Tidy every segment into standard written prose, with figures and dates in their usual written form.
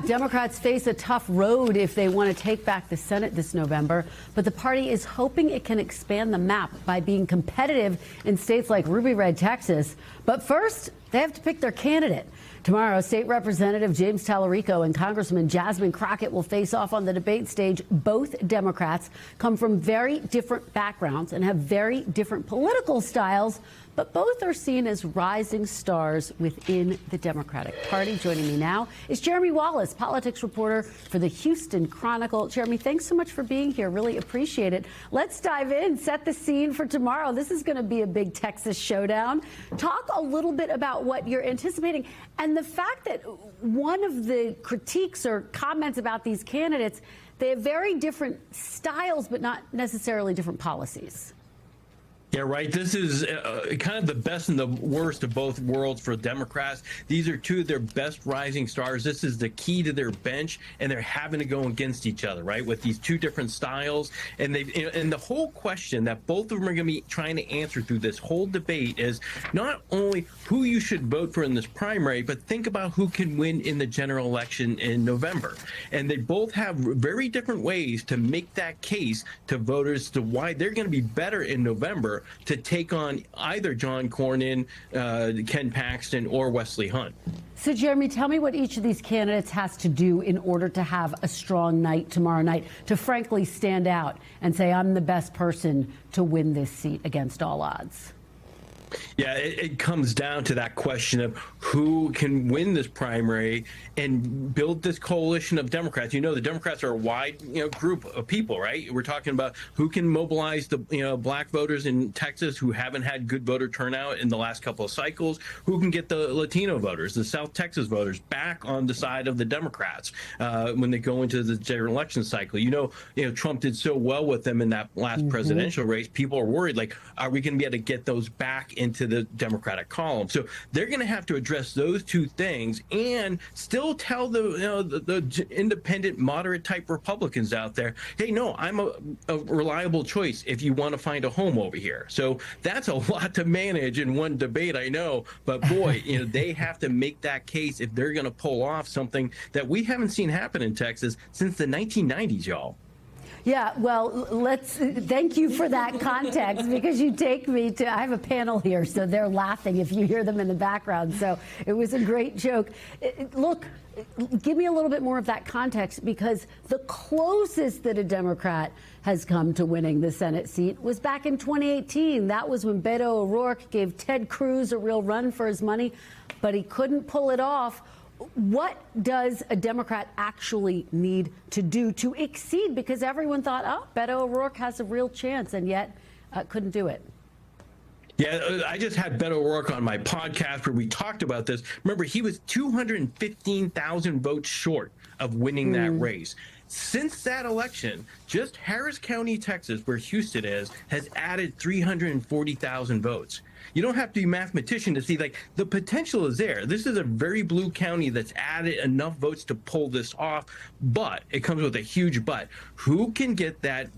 Democrats face a tough road if they want to take back the Senate this November, but the party is hoping it can expand the map by being competitive in states like Ruby Red, Texas. But first, they have to pick their candidate. Tomorrow, State Representative James Talarico and Congressman Jasmine Crockett will face off on the debate stage. Both Democrats come from very different backgrounds and have very different political styles, but both are seen as rising stars within the Democratic Party. Joining me now is Jermy Wallace, politics reporter for the Houston Chronicle. Jeremy, thanks so much for being here. Really appreciate it. Let's dive in, set the scene for tomorrow. This is going to be a big Texas showdown. Talk a little bit about what you're anticipating and the fact that one of the critiques or comments about these candidates, they have very different styles, but not necessarily different policies. Yeah, right. This is kind of the best and the worst of both worlds for Democrats. These are two of their best rising stars. This is the key to their bench, and they're having to go against each other, right, with these two different styles. And and the whole question that both of them are going to be trying to answer through this whole debate is not only who you should vote for in this primary, but think about who can win in the general election in November. And they both have very different ways to make that case to voters to why they're going to be better in November to take on either John Cornyn, Ken Paxton, or Wesley Hunt. So, Jeremy, tell me what each of these candidates has to do in order to have a strong night tomorrow night, to frankly stand out and say, I'm the best person to win this seat against all odds. Yeah, it comes down to that question of who can win this primary and build this coalition of Democrats. You know, the Democrats are a wide, group of people, right? We're talking about who can mobilize the, black voters in Texas who haven't had good voter turnout in the last couple of cycles, who can get the Latino voters, the South Texas voters back on the side of the Democrats when they go into the general election cycle. Trump did so well with them in that last presidential race. People are worried, like, are we going to be able to get those back into the Democratic column? So they're going to have to address those two things and still tell the independent, moderate type Republicans out there, hey, no, I'm a reliable choice if you want to find a home over here. So that's a lot to manage in one debate, I know, but boy, they have to make that case if they're going to pull off something that we haven't seen happen in Texas since the 1990s, y'all. Yeah, well, thank you for that context, because you take me to, I have a panel here, so they're laughing if you hear them in the background. So it was a great joke. Look, give me a little bit more of that context, because the closest that a Democrat has come to winning the Senate seat was back in 2018. That was when Beto O'Rourke gave Ted Cruz a real run for his money, but he couldn't pull it off. What does a Democrat actually need to do to exceed? Because everyone thought, oh, Beto O'Rourke has a real chance, and yet couldn't do it. Yeah, I just had Beto O'Rourke on my podcast where we talked about this. Remember, he was 215,000 votes short of winning that race. Since that election, just Harris County, Texas, where Houston is, has added 340,000 votes. You don't have to be a mathematician to see, like, the potential is there. This is a very blue county that's added enough votes to pull this off, but it comes with a huge but. Who can get the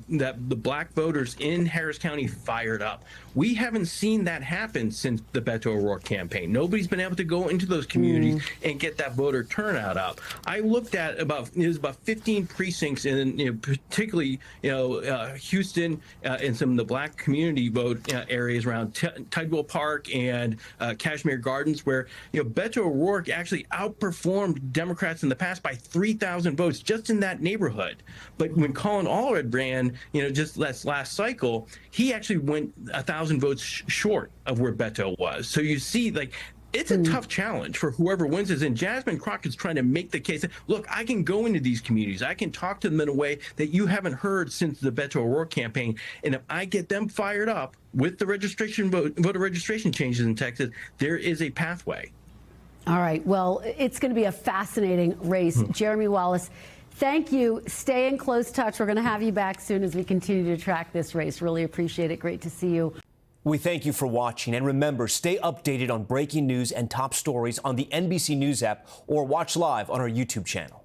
black voters in Harris County fired up? We haven't seen that happen since the Beto O'Rourke campaign. Nobody's been able to go into those communities and get that voter turnout up. I looked at about 15 precincts in, particularly, Houston and some of the black community vote areas around Tidewell Park and Kashmere Gardens, where Beto O'Rourke actually outperformed Democrats in the past by 3,000 votes just in that neighborhood. But when Colin Allred ran, just last cycle, he actually went 1,000 votes short of where Beto was. So you see, like, it's a tough challenge for whoever wins this. And Jasmine Crockett's trying to make the case that, look, I can go into these communities. I can talk to them in a way that you haven't heard since the Beto O'Rourke campaign. And if I get them fired up with the voter registration changes in Texas, there is a pathway. All right. Well, it's going to be a fascinating race. Jermy Wallace, thank you. Stay in close touch. We're going to have you back soon as we continue to track this race. Really appreciate it. Great to see you. We thank you for watching, and remember, stay updated on breaking news and top stories on the NBC News app or watch live on our YouTube channel.